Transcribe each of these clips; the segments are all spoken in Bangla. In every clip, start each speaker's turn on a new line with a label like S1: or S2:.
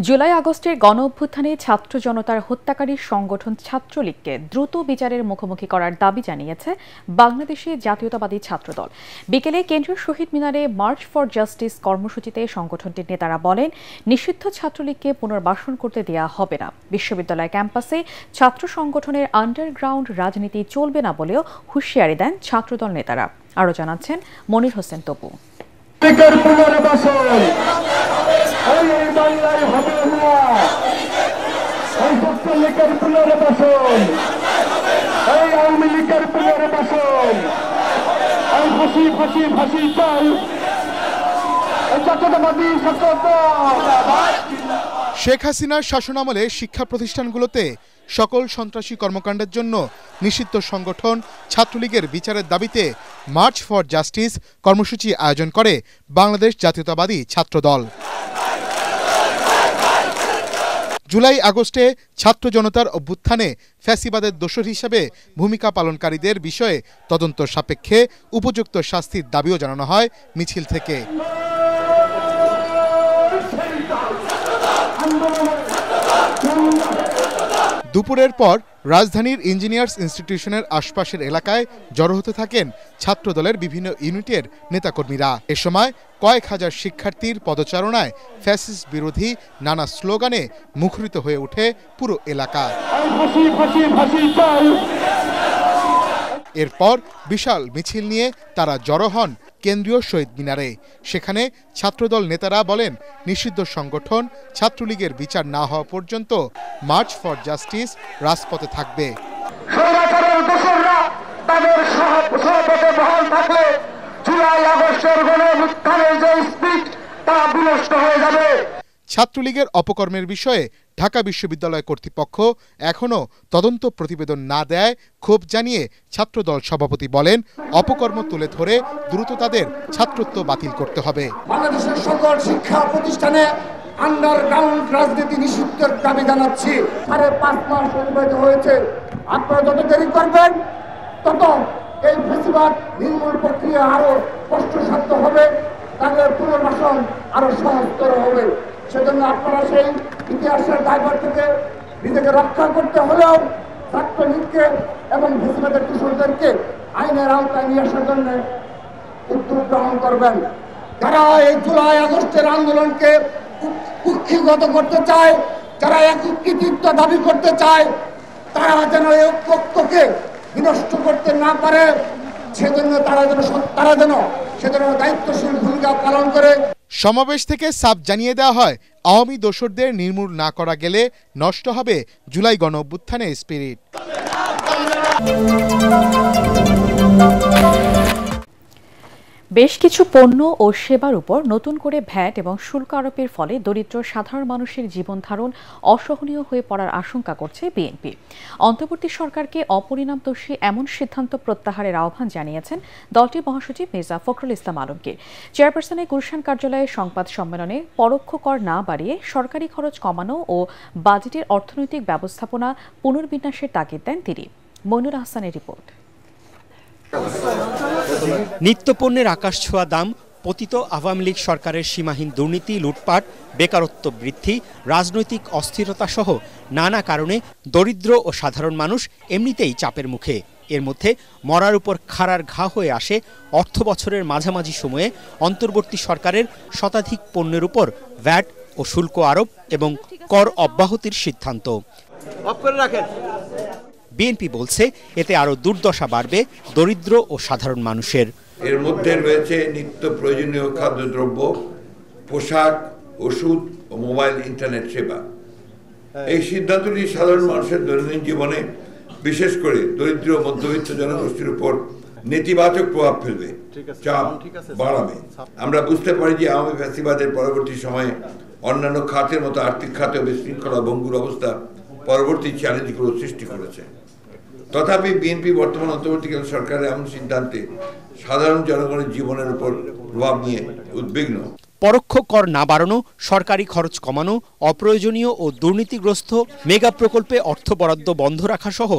S1: জুলাই আগস্টের গণঅভ্যুত্থানে ছাত্র জনতার হত্যাকারী সংগঠন ছাত্রলীগকে দ্রুত বিচারের মুখোমুখি করার দাবি জানিয়েছে বাংলাদেশে জাতীয়তাবাদী ছাত্রদল। বিকেলে কেন্দ্রীয় শহীদ মিনারে মার্চ ফর জাস্টিস কর্মসূচিতে সংগঠনটির নেতারা বলেন, নিষিদ্ধ ছাত্রলীগকে পুনর্বাসন করতে দেয়া হবে না। বিশ্ববিদ্যালয় ক্যাম্পাসে ছাত্র সংগঠনের আন্ডারগ্রাউন্ড রাজনীতি চলবে না বলেও হুঁশিয়ারি দেন ছাত্রদল নেতারা। আরও জানাচ্ছেন মনির হোসেন তপু।
S2: শেখ হাসিনার শাসনামলে শিক্ষা প্রতিষ্ঠানগুলোতে সকল সন্ত্রাসী কর্মকাণ্ডের জন্য নিষিদ্ধ সংগঠন ছাত্রলীগের বিচারের দাবিতে মার্চ ফর জাস্টিস কর্মসূচি আয়োজন করে বাংলাদেশ জাতীয়তাবাদী ছাত্রদল। জুলাই আগস্টে ছাত্র জনতার অভ্যুত্থানে ফ্যাসিবাদের দোসর হিসেবে ভূমিকা পালনকারীদের বিষয়ে তদন্ত সাপেক্ষে উপযুক্ত শাস্তির দাবিও জানানো হয় মিছিল থেকে। দুপুরের পর রাজধানীর ইঞ্জিনিয়ার্স ইনস্টিটিউশনের আশপাশের এলাকায় জড়ো হতে থাকেন ছাত্রদলের বিভিন্ন ইউনিটের নেতাকর্মীরা। এ সময় কয়েক হাজার শিক্ষার্থীর পদচারণায় ফ্যাসিস্ট বিরোধী নানা স্লোগানে মুখরিত হয়ে ওঠে পুরো এলাকা। এরপর বিশাল মিছিল নিয়ে তারা জড়ো হন কেন্দ্রীয় শহীদ মিনারে। সেখানে ছাত্রদল নেতারা বলেন, নিষিদ্ধ সংগঠন ছাত্রলীগের বিচার না হওয়া পর্যন্ত মার্চ ফর জাস্টিস রাজপথে থাকবে। ছাত্রলীগের অপকর্মের বিষয়ে ঢাকা বিশ্ববিদ্যালয় কর্তৃপক্ষ এখনও তদন্ত প্রতিবেদন না দেয় ক্ষোভ জানিয়ে ছাত্রদল সভাপতি বলেন, অপকর্ম তুলে ধরে দ্রুত তাদের ছাত্রত্ব বাতিল করতে হবে।
S3: বাংলাদেশের সকল শিক্ষা প্রতিষ্ঠানে আন্ডারগ্রাউন্ড রাজনীতি নিষিদ্ধের দাবি জানাচ্ছি। 5.5 মাস অতিবাহিত হয়েছে। আপনারা যত দেরি করবেন তত এই ফ্যাসিবাদ নির্মূল প্রক্রিয়া আরো কষ্টসাধ্য হবে, তাদের পুনর্বাসন আরো সহজতর হবে। সেজন্য আপনারা সেই ইতিহাসের দায়ভার থেকে নিজেকে রক্ষা করতে হলেও ছাত্রলীগকে এবং ফ্যাসিবাদের দোষরদেরকে আইনের আওতায় নিয়ে আসার জন্য উদ্যোগ গ্রহণ করবেন। যারা এই জুলাই আগস্টের আন্দোলনকে কুক্ষিগত করতে চায়, যারা একীকৃত দাবি করতে চায়, তারা যেন এই ঐক্যকে বিনষ্ট করতে না পারে, সেজন্য তারা যেন দায়িত্বশীল ভূমিকা পালন করে।
S2: সমাবেশ থেকে সাফ জানিয়ে দেওয়া হয়, আওয়ামী দোসরদের নির্মূল না করা গেলে নষ্ট হবে জুলাই গণঅভ্যুত্থানের স্পিরিট।
S1: বেশ কিছু পণ্য ও সেবার উপর নতুন করে ভ্যাট এবং শুল্ক আরোপের ফলে দরিদ্র সাধারণ মানুষের জীবন ধারণ অসহনীয় হয়ে পড়ার আশঙ্কা করছে বিএনপি। অন্তর্বর্তী সরকারকে অপরিণামদর্শী এমন সিদ্ধান্ত প্রত্যাহারের আহ্বান জানিয়েছেন দলটির মহাসচিব মির্জা ফখরুল ইসলাম আলমগীর। চেয়ারপারসনের গুলশান কার্যালয়ে সংবাদ সম্মেলনে পরোক্ষ কর না বাড়িয়ে সরকারি খরচ কমানো ও বাজেটের অর্থনৈতিক ব্যবস্থাপনা পুনর্বিন্যাসের তাগিদ দেন তিনি। মইনুর আহসানের রিপোর্ট।
S4: নিত্যপণ্যের আকাশ ছোঁয়া দাম, পতিত আওয়ামী লীগ সরকারের সীমাহীন দুর্নীতি, লুটপাট, বেকারত্ব বৃদ্ধি, রাজনৈতিক অস্থিরতা সহ নানা কারণে দরিদ্র ও সাধারণ মানুষ এমনিতেই চাপের মুখে। এর মধ্যে মরার উপর খাড়ার ঘা হয়ে আসে অর্থ বছরের মাঝামাঝি সময়ে অন্তর্বর্তী সরকারের শতাধিক পণ্যের উপর ভ্যাট ও শুল্ক আরোপ এবং কর অব্যাহতির সিদ্ধান্ত। বিএনপি বলছে, এতে আরো দুর্দশা বাড়বে দরিদ্র ও সাধারণ মানুষের।
S5: এর মধ্যে রয়েছে নিত্য প্রয়োজনীয় খাদ্যদ্রব্য, পোশাক, ওষুধ ও মোবাইল ইন্টারনেট সেবা। এই সিদ্ধান্তটি সাধারণ মানুষের দৈনন্দিন জীবনে, বিশেষ করে দরিদ্র মধ্যবিত্ত জনগোষ্ঠীর উপর নেতিবাচক প্রভাব ফেলবে, চাপ বাড়াবে। আমরা বুঝতে পারি যে আওয়ামী ফ্যাসিবাদের পরবর্তী সময়ে অন্যান্য খাতের মতো আর্থিক খাতে বিশৃঙ্খলা ভঙ্গুর অবস্থা পরবর্তী চ্যালেঞ্জগুলো সৃষ্টি করেছে। তথাপি বিএনপি বর্তমান অন্তর্বর্তীকালীন সরকারের এমন সিদ্ধান্তে সাধারণ জনগণের জীবনের উপর প্রভাব নিয়ে উদ্বিগ্ন।
S4: পরোক্ষ কর না বাড়ানো, সরকারি খরচ কমানো, অপ্রয়োজনীয় ও দুর্নীতিগ্রস্ত মেগা প্রকল্পে অর্থ বরাদ্দ বন্ধ রাখা সহ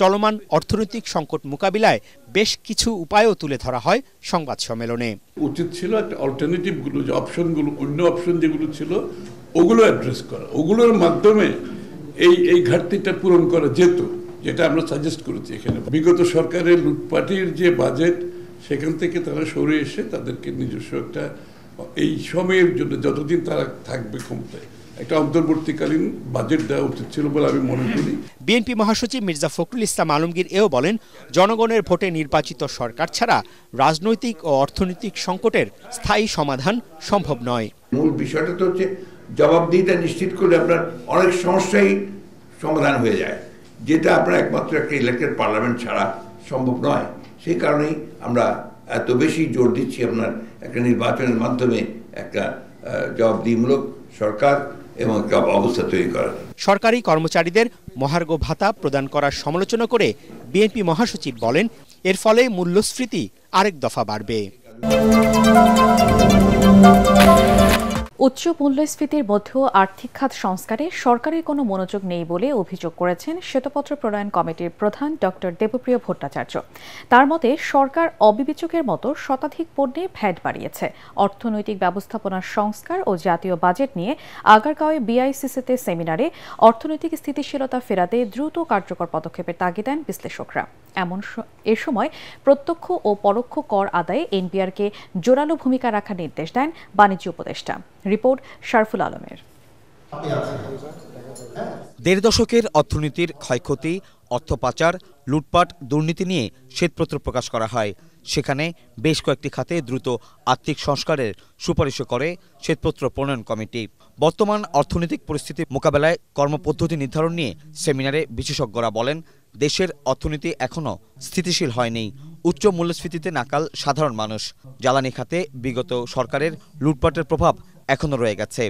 S4: চলমান অর্থনৈতিক সংকট মোকাবিলায় বেশ কিছু উপায়ও তুলে ধরা হয় সংবাদ সম্মেলনে।
S6: উচিত ছিল একটা অল্টারনেটিভগুলো, যে অপশনগুলো, অন্য অপশন যেগুলো ছিল ওগুলো অ্যাড্রেস করা, ওগুলোর মাধ্যমে এই ঘাটতিটা পূরণ করা যেত, যেটা আমরা সাজেস্ট করেছি এখানে। বিগত সরকারের লুটপাটির যে বাজেট, সেখান থেকে তারা সরে এসে তাদেরকে নিজস্ব একটা এই সময়ের জন্য যতদিন তারা থাকবে ক্ষমতায় একটা অন্তর্বর্তীকালীন বাজেট দেওয়া উচিত ছিল বলে আমি মনে করি।
S4: বিএনপি মহাসচিব মির্জা ফখরুল ইসলাম আলমগীর এও বলেন, জনগণের ভোটে নির্বাচিত সরকার ছাড়া রাজনৈতিক ও অর্থনৈতিক সংকটের স্থায়ী সমাধান সম্ভব নয়।
S5: মূল বিষয়টা তো হচ্ছে জবাবদিহিতা নিশ্চিত করলে আপনার অনেক সমস্যাই সমাধান হয়ে যায়, যেটা আপনার একমাত্র একটা ইলেক্টেড পার্লামেন্ট ছাড়া সম্ভব নয়। সেই কারণেই আমরা এত বেশি জোর দিচ্ছি আপনার একটা নির্বাচনের মাধ্যমে একটা জবাবদিহিমূলক সরকার এবং একটা অবস্থা তৈরি করা।
S4: সরকারি কর্মচারীদের মহার্ঘ ভাতা প্রদান করার সমালোচনা করে বিএনপি মহাসচিব বলেন, এর ফলে মূল্যস্ফীতি আরেক দফা বাড়বে।
S1: উচ্চ মূল্যস্ফীতির মধ্যেও আর্থিক খাত সংস্কারে সরকারের কোনো মনোযোগ নেই বলে অভিযোগ করেছেন শ্বেতপত্র প্রণয়ন কমিটির প্রধান ডক্টর দেবপ্রিয় ভট্টাচার্য। তার মতে, সরকার অবিবেচকের মতো শতাধিক পণ্যে ভ্যাট বাড়িয়েছে। অর্থনৈতিক ব্যবস্থাপনার সংস্কার ও জাতীয় বাজেট নিয়ে আগারগাঁওয়ে বিআইসিসিতে সেমিনারে অর্থনৈতিক স্থিতিশীলতা ফেরাতে দ্রুত কার্যকর পদক্ষেপের তাগিদ দেন বিশ্লেষকরা। এ সময় প্রত্যক্ষ ও পরোক্ষ কর আদায়ে এনবিআরকে জোরালো ভূমিকা রাখার নির্দেশ দেন বাণিজ্য উপদেষ্টা। রিপোর্ট শারফুল আলমের।
S7: দেড় দশকের অর্থনীতির ক্ষয়ক্ষতি, অর্থ পাচার, লুটপাট, দুর্নীতি নিয়ে শ্বেতপত্র প্রকাশ করা হয়। সেখানে বেশ কয়েকটি খাতে দ্রুত আর্থিক সংস্কারের সুপারিশ করে শ্বেতপত্র প্রণয়ন কমিটি। বর্তমান অর্থনৈতিক পরিস্থিতি মোকাবেলায় কর্মপদ্ধতি নির্ধারণ নিয়ে সেমিনারে বিশেষজ্ঞরা বলেন, দেশের অর্থনীতি এখনও স্থিতিশীল হয়নি। উচ্চ মূল্যস্ফীতিতে নাকাল সাধারণ মানুষ। জ্বালানি খাতে বিগত সরকারের লুটপাটের প্রভাব এখনও রয়ে গেছে।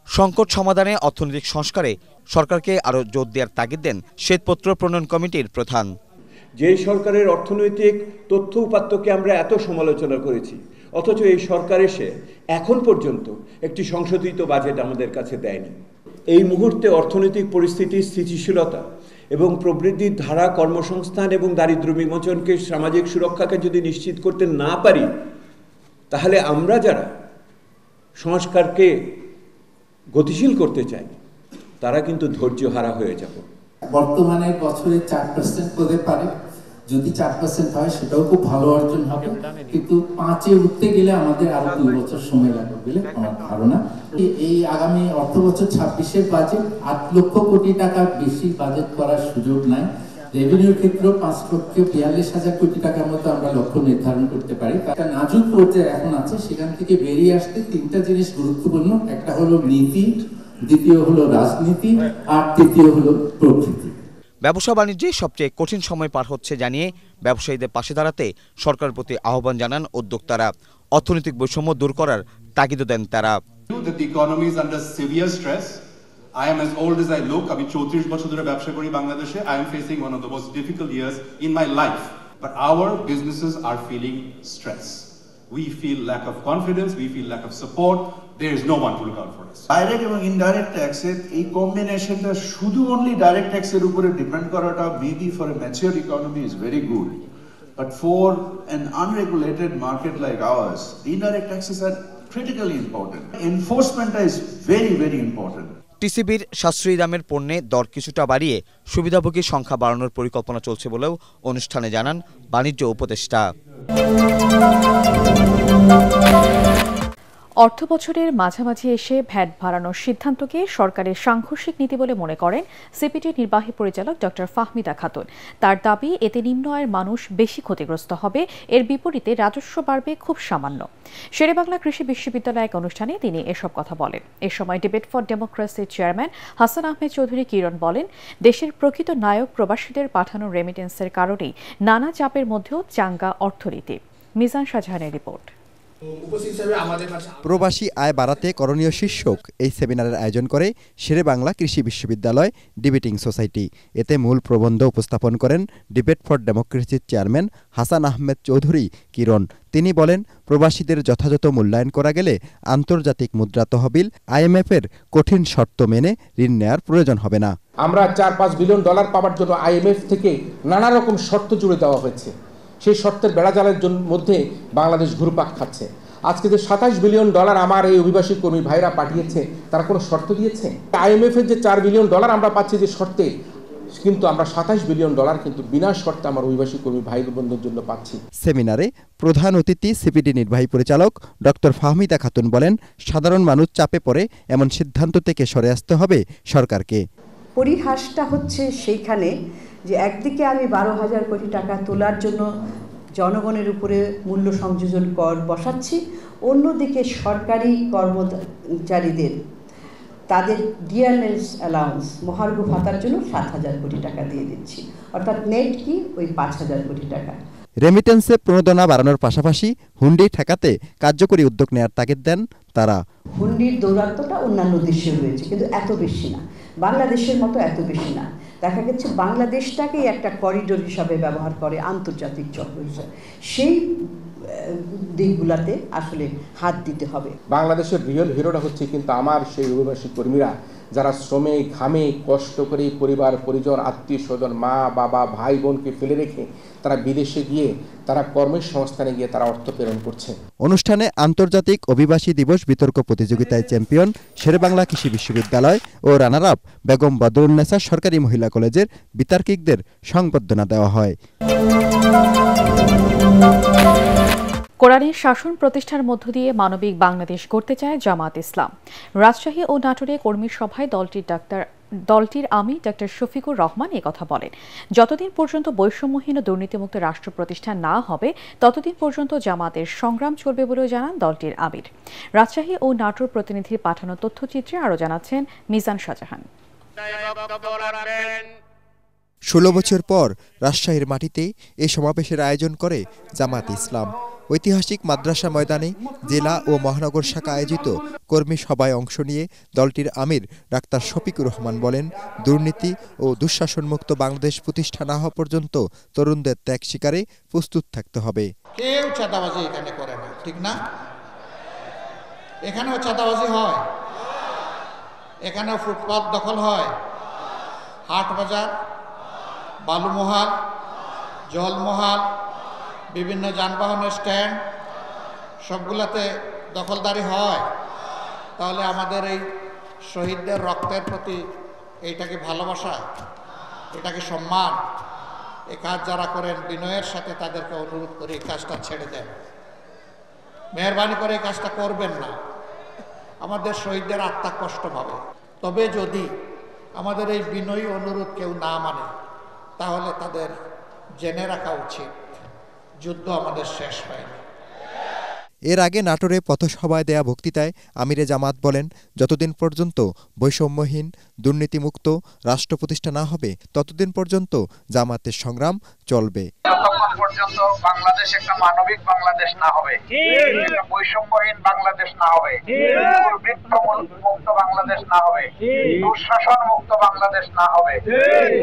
S7: সংকট সমাধানে অর্থনৈতিক সংস্কারে সরকারকে আরও জোর দেওয়ার তাগিদ দেন শ্বেতপত্র প্রণয়ন কমিটির প্রধান।
S8: যে সরকারের অর্থনৈতিক তথ্য উপাত্তকে আমরা এত সমালোচনা করেছি, অথচ এই সরকার এসে এখন পর্যন্ত একটি সংশোধিত বাজেট আমাদের কাছে দেয়নি। এই মুহূর্তে অর্থনৈতিক পরিস্থিতির স্থিতিশীলতা এবং প্রবৃদ্ধির ধারা, কর্মসংস্থান এবং দারিদ্র্য বিমোচনকে, সামাজিক সুরক্ষাকে যদি নিশ্চিত করতে না পারি, তাহলে আমরা যারা সংস্কারকে গতিশীল করতে চাই তারা কিন্তু ধৈর্যহারা হয়ে যাব।
S9: বর্তমানে বছরে 4% হতে পারে, যদি 4% হয় সেটাও খুব ভালো অর্জন হবে, কিন্তু 5-এ উঠতে গেলে আমাদের আরো 2 বছর সময় লাগবে বলে আমার ধারণা। এই আগামী অর্থ বছর 26-এর বাজেট 8 লক্ষ কোটি টাকা বেশি বাজেট করার সুযোগ নাই। রেভিনিউর ক্ষেত্রেও 5,42,000 কোটি টাকার মতো আমরা লক্ষ্য নির্ধারণ করতে পারি। একটা নাজুক পর্যায়ে এখন আছে, সেখান থেকে বেরিয়ে আসতে 3টা জিনিস গুরুত্বপূর্ণ। একটা হলো নীতি, দ্বিতীয় হলো রাজনীতি, আর তৃতীয় হলো প্রকৃতি।
S7: ব্যবসা বাণিজ্যে সবচেয়ে কঠিন সময় পার হচ্ছে জানিয়ে ব্যবসায়ীদের পাশে দাঁড়াতে সরকারের প্রতি আহ্বান জানান উদ্যোক্তারা। অর্থনৈতিক বৈষম্য দূর করার তাগিদ দেন তারা।
S10: I am as old as I look. আমি 34 বছর ধরে ব্যবসা করি বাংলাদেশে. I am facing one of the most difficult years in my life. But our businesses are feeling stress. We feel lack of confidence. We feel lack of support. There is no one to look out for us.
S11: Direct এবং indirect taxes এই কম্বিনেশনটা শুধু only direct taxের উপরে ডিপেন্ড করাটা maybe for a mature economy is very good. But for an unregulated market like ours, the indirect taxes are critically important. Enforcement is very, very important.
S7: টিসিবির সাশ্রয়ী দামের পণ্যে দর কিছুটা বাড়িয়ে সুবিধাভোগীর সংখ্যা বাড়ানোর পরিকল্পনা চলছে বলেও অনুষ্ঠানে জানান বাণিজ্য উপদেষ্টা।
S1: অর্থবছরের মাঝামাঝি এসে ভ্যাট বাড়ানোর সিদ্ধান্তকে সরকারের সাংঘর্ষিক নীতি বলে মনে করেন সিপিডির নির্বাহী পরিচালক ডক্টর ফাহমিদা খাতুন। তার দাবি, এতে নিম্ন আয়ের মানুষ বেশি ক্ষতিগ্রস্ত হবে, এর বিপরীতে রাজস্ব বাড়বে খুব সামান্য। শেরেবাংলা কৃষি বিশ্ববিদ্যালয় এক অনুষ্ঠানে তিনি এসব কথা বলেন। এ সময় ডিবেট ফর ডেমোক্রেসির চেয়ারম্যান হাসান আহমেদ চৌধুরী কিরণ বলেন, দেশের প্রকৃত নায়ক প্রবাসীদের পাঠানো রেমিটেন্সের কারণেই নানা চাপের মধ্যেও চাঙ্গা অর্থনীতি। মিজান শাহজাহানের রিপোর্ট।
S12: প্রবাসী আয় বাড়াতে করণীয় শীর্ষক এই সেমিনারের আয়োজন করে শেরেবাংলা কৃষি বিশ্ববিদ্যালয় ডিবেটিং সোসাইটি। এতে মূল প্রবন্ধ উপস্থাপন করেন ডিবেট ফর ডেমোক্রেসির চেয়ারম্যান হাসান আহমেদ চৌধুরী কিরণ। তিনি বলেন, প্রবাসীদের যথাযথ মূল্যায়ন করা গেলে আন্তর্জাতিক মুদ্রা তহবিল IMF-এর কঠিন শর্ত মেনে ঋণ নেয়ার প্রয়োজন হবে না।
S13: আমরা 4-5 বিলিয়ন ডলার পাওয়ার জন্য IMF থেকে নানা রকম শর্ত জুড়ে দেওয়া হয়েছে। সেই শর্তের বেড়াজালের মধ্যে বাংলাদেশ ঘুরপাক খাচ্ছে। আজকে যে 27 বিলিয়ন ডলার আমার এই অভিবাসী কর্মী ভাইরা পাঠিয়েছে, তারা কোনো শর্ত দিয়েছে? IMF-এর যে 4 বিলিয়ন ডলার আমরা পাচ্ছি যে শর্তে, কিন্তু আমরা 27 বিলিয়ন ডলার কিন্তু বিনা শর্তে আমার অভিবাসী কর্মী ভাই বোনদের জন্য পাচ্ছি।
S12: সেমিনারে প্রধান অতিথি সিপিডি নির্বাহী পরিচালক ডক্টর ফাহমিদা খাতুন বলেন, সাধারণ মানুষ চাপে পড়ে এমন সিদ্ধান্ত থেকে সরে আসতে হবে সরকারকে।
S14: পরিহাসটা হচ্ছে সেইখানে যে একদিকে আমি 12,000 কোটি টাকা তোলার জন্য জনগণের উপরে মূল্য সংযোজন কর বসাচ্ছি, অন্যদিকে সরকারি কর্মচারীদের তাদের ডিএনএস অ্যালাউন্স মহার্ঘ ভাতার জন্য 7,000 কোটি টাকা দিয়ে দিচ্ছি, অর্থাৎ নেট কি ওই 5,000 কোটি টাকা।
S12: রেমিটেন্সে প্রণোদনা বাড়ানোর পাশাপাশি হুন্ডি ঠেকাতে কার্যকরী উদ্যোগ নেওয়ার তাগিদ দেন তারা।
S14: হুন্ডির দৌরাত্ম্যটা অন্যান্য দেশে রয়েছে, কিন্তু এত বেশি না, বাংলাদেশের মতো এত বেশি না। দেখা গেছে বাংলাদেশটাকেই একটা করিডোর হিসাবে ব্যবহার করে আন্তর্জাতিক চক্র হিসাবে। সেই দিকগুলোতে আসলে হাত দিতে হবে।
S13: বাংলাদেশের রিয়েল হিরোটা হচ্ছে কিন্তু আমার সেই অভিবাসী কর্মীরা, যারা শ্রমে ঘামে কষ্ট করে পরিবার পরিজন আত্মীয় স্বজন মা বাবা ভাই বোনকে ফেলে রেখে তারা বিদেশে গিয়ে তারা কর্মসংস্থানে গিয়ে তারা অর্থ প্রেরণ করছে।
S12: অনুষ্ঠানে আন্তর্জাতিক অভিবাসী দিবস বিতর্ক প্রতিযোগিতায় চ্যাম্পিয়ন শেরেবাংলা কৃষি বিশ্ববিদ্যালয় ও রানার আপ বেগম বদরুন্নেসা সরকারি মহিলা কলেজের বিতার্কিকদের সংবর্ধনা দেওয়া হয়।
S1: কোরআনের শাসন প্রতিষ্ঠার মধ্য দিয়ে মানবিক বাংলাদেশ গড়তে চায় জামাত ইসলাম। রাজশাহী ও নাটোরে কর্মী সভায় দলটির আমির ডক্টর শফিকুর রহমান কথা বলেন। যতদিন পর্যন্ত বৈষম্যহীন ও দুর্নীতিমুক্ত রাষ্ট্র প্রতিষ্ঠা না হবে ততদিন পর্যন্ত জামাতের সংগ্রাম চলবে বলেও জানান দলটির আমির। রাজশাহী ও নাটোর প্রতিনিধির পাঠানো তথ্যচিত্রে আরও জানাচ্ছেন মিজান শাহজাহান।
S12: 16 বছর পর রাজশাহীর মাটিতে এ সমাবেশের আয়োজন করে জামাত ইসলাম। ঐতিহাসিক মাদ্রাসা ময়দানে জেলা ও মহানগর শাখা আয়োজিত কর্মী সভায় অংশ নিয়ে দলটির আমির ডাক্তার শফিকুর রহমান বলেন, দুর্নীতি ও দুঃশাসনমুক্ত বাংলাদেশ প্রতিষ্ঠা না হওয়া পর্যন্ত তরুণদের ত্যাগ স্বীকারে প্রস্তুত থাকতে হবে।
S3: কেউ চাঁদাবাজি এখানে করে না, ঠিক না? এখানেও চাঁদাবাজি হয়, এখানেও ফুটপাত দখল হয়, হাট বাজার, বালুমহাল, জলমহাল, বিভিন্ন যানবাহনের স্ট্যান্ড সবগুলাতে দখলদারি হয়। তাহলে আমাদের এই শহীদদের রক্তের প্রতি এইটাকে ভালোবাসা, এটাকে সম্মান। এই কাজ যারা করেন বিনয়ের সাথে তাদেরকে অনুরোধ করে এই কাজটা ছেড়ে দেন, মেহরবানি করে এই কাজটা করবেন না। আমাদের শহীদদের আত্মা কষ্ট পাবে। তবে যদি আমাদের এই বিনয়ী অনুরোধ কেউ না মানে তাহলে তাদের জেনে রাখা উচিত যুদ্ধ আমাদের শেষ হয়নি।
S12: এর আগে নাটোরে পথসভায় দেয়া বক্তৃতায় আমিরে জামাত বলেন, যতদিন পর্যন্ত বৈষম্যহীন দুর্নীতিমুক্ত রাষ্ট্র প্রতিষ্ঠা না হবে ততদিন পর্যন্ত জামাতের সংগ্রাম চলবে।
S15: যতক্ষণ পর্যন্ত বাংলাদেশ একটা মানবিক বাংলাদেশ না হবে, একটা বৈষম্যহীন বাংলাদেশ না হবে, দুর্বৃত্তমুক্ত বাংলাদেশ না হবে, দুঃশাসন মুক্ত বাংলাদেশ না হবে,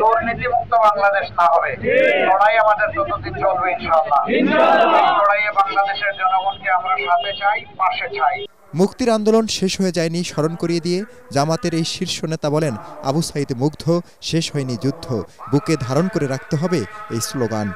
S15: দুর্নীতি মুক্ত বাংলাদেশ না হবে, লড়াই আমাদের ততদিন চলবে ইনশাআল্লাহ। লড়াইয়ে বাংলাদেশের জনগণকে আমরা সাথে চাই, পাশে চাই।
S12: মুক্তির আন্দোলন শেষ হয়ে যায়নি স্মরণ করিয়ে দিয়ে জামাতের এই শীর্ষ নেতা বলেন, আবু সাইদ মুগ্ধ, শেষ হয়নি যুদ্ধ, বুকে ধারণ করে রাখতে হবে এই স্লোগান।